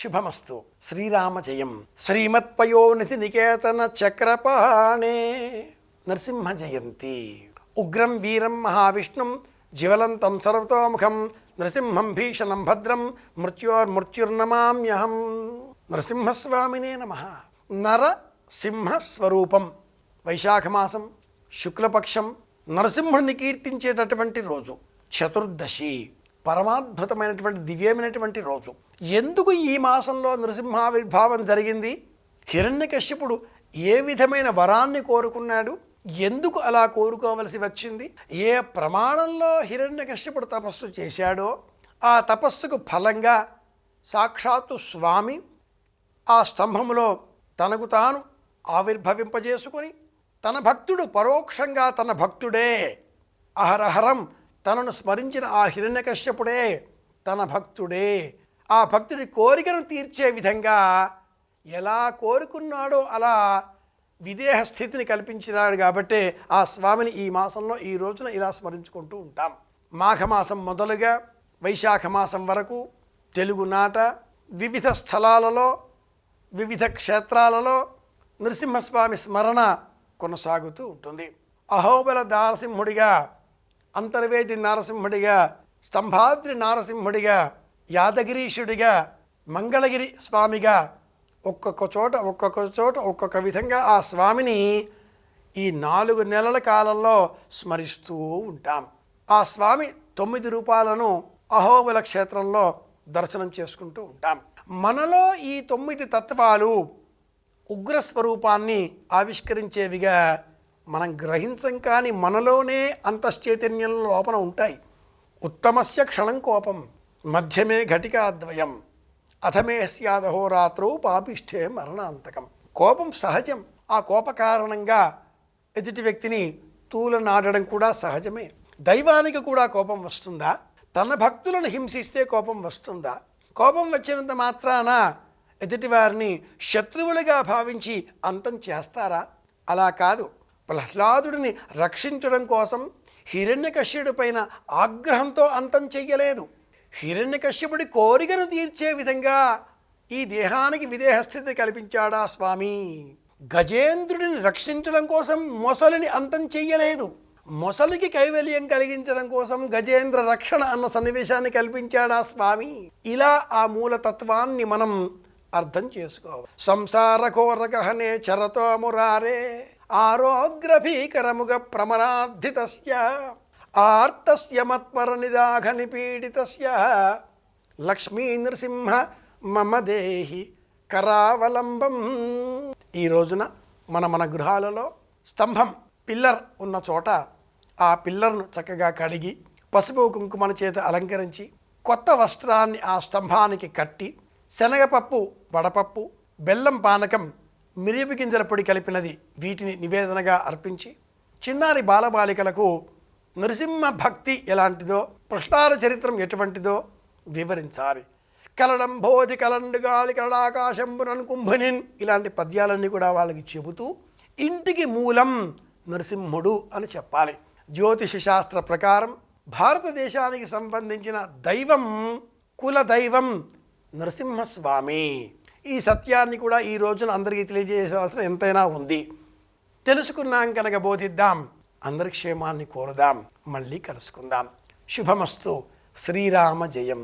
శుభమస్తు. శ్రీరామ జయం. శ్రీమత్పయోనిధి నికేతన చక్రపాణే నరసింహ జయంతి. ఉగ్రం వీరం మహావిష్ణుం జ్వలంతం సర్వతోముఖం నరసింహం భీషణం భద్రం మృత్యోర్మృత్యుర్నమామ్యహం. నరసింహస్వామినే నమః. నరసింహస్వరూపం. వైశాఖమాసం శుక్లపక్షం నరసింహుడిని కీర్తించేటటువంటి రోజు చతుర్దశి. పరమాద్భుతమైనటువంటి దివ్యమైనటువంటి రోజు. ఎందుకు ఈ మాసంలో నరసింహావిర్భావం జరిగింది? హిరణ్యకశ్యపుడు ఏ విధమైన వరాన్ని కోరుకున్నాడు? ఎందుకు అలా కోరుకోవలసి వచ్చింది? ఏ ప్రమాణంలో హిరణ్యకశ్యపుడు తపస్సు చేశాడో ఆ తపస్సుకు ఫలంగా సాక్షాత్తు స్వామి ఆ స్తంభములో తనకు తాను ఆవిర్భవింపజేసుకొని తన భక్తుడు పరోక్షంగా తన భక్తుడే అహరహరం తనను స్మరించిన ఆ హిరణ్యకశ్యపుడే తన భక్తుడే. ఆ భక్తుడి కోరికను తీర్చే విధంగా ఎలా కోరుకున్నాడో అలా విదేహ స్థితిని కల్పించినాడు. కాబట్టే ఆ స్వామిని ఈ మాసంలో ఈ రోజున ఇలా స్మరించుకుంటూ ఉంటాం. మాఘమాసం మొదలుగా వైశాఖ మాసం వరకు తెలుగునాట వివిధ స్థలాలలో వివిధ క్షేత్రాలలో నరసింహస్వామి స్మరణ కొనసాగుతూ ఉంటుంది. అహోబల నారసింహుడిగా, అంతర్వేది నారసింహుడిగా, స్తంభాద్రి నారసింహుడిగా, యాదగిరీశుడిగా, మంగళగిరి స్వామిగా ఒక్కొక్క చోట ఒక్కొక్క విధంగా ఆ స్వామిని ఈ 4 నెలల కాలంలో స్మరిస్తూ ఉంటాం. ఆ స్వామి 9 రూపాలను అహోబల క్షేత్రంలో దర్శనం చేసుకుంటూ ఉంటాం. మనలో ఈ 9 తత్వాలు ఉగ్రస్వరూపాన్ని ఆవిష్కరించేవిగా మనం గ్రహించం, కానీ మనలోనే అంతశ్చైతన్యం లోపల ఉంటాయి. ఉత్తమస్య క్షణం కోపం, మధ్యమే ఘటికాద్వయం, అథమే స్యాదహోరాత్రౌ పాపిష్ఠే మరణాంతకం. కోపం సహజం. ఆ కోప కారణంగా ఎదుటి వ్యక్తిని తూలనాడడం కూడా సహజమే. దైవానికి కూడా కోపం వస్తుందా? తన భక్తులను హింసిస్తే కోపం వస్తుందా? కోపం వచ్చినంత మాత్రాన ఎదుటివారిని శత్రువులుగా భావించి అంతం చేస్తారా? అలా కాదు. ప్రహ్లాదుడిని రక్షించడం కోసం హిరణ్యకశ్యపుడి పైన ఆగ్రహంతో అంతం చెయ్యలేదు. హిరణ్యకశ్యపుడి కోరికను తీర్చే విధంగా ఈ దేహానికి విదేహస్థితి కల్పించాడా స్వామి. గజేంద్రుడిని రక్షించడం కోసం మొసలిని అంతం చెయ్యలేదు. మొసలికి కైవల్యం కలిగించడం కోసం గజేంద్ర రక్షణ అన్న సన్నివేశాన్ని కల్పించాడా స్వామి. ఇలా ఆ మూలతత్వాన్ని మనం అర్థం చేసుకోవాలి. సంసార ఘోరగహనే చరతో మురారే ఆరోగ్రభీకరముగ ప్రమరార్థితస్య ఆర్తస్య మత్పర నిదాఘ నిపీడితస్య లక్ష్మీ నృసింహ మమ దేహి కరావలంబం. ఈ రోజున మన గృహాలలో స్తంభం పిల్లర్ ఉన్న చోట ఆ పిల్లర్ను చక్కగా కడిగి పసుపు కుంకుమల చేత అలంకరించి కొత్త వస్త్రాన్ని ఆ స్తంభానికి కట్టి శనగపప్పు, వడపప్పు, బెల్లం పానకం, మిరియపు గింజల పొడి కలిపినది వీటిని నివేదనగా అర్పించి చిన్నారి బాలబాలికలకు నరసింహ భక్తి ఎలాంటిదో, ప్రశ్నాల చరిత్రం ఎటువంటిదో వివరించాలి. కలడం భోధి కలండుగాలి కలడాకాశంబునన్ కుంభనిన్ ఇలాంటి పద్యాలన్నీ కూడా వాళ్ళకి చెబుతూ ఇంటికి మూలం నరసింహుడు అని చెప్పాలి. జ్యోతిష శాస్త్ర ప్రకారం భారతదేశానికి సంబంధించిన దైవం, కుల దైవం నరసింహస్వామి. ఈ సత్యాన్ని కూడా ఈ రోజున అందరికీ తెలియజేసే అవసరం ఎంతైనా ఉంది. తెలుసుకున్నాం కనుక బోధిద్దాం, అందరి క్షేమాన్ని కోరుదాం. మళ్ళీ కలుసుకుందాం. శుభమస్తు. శ్రీరామ జయం.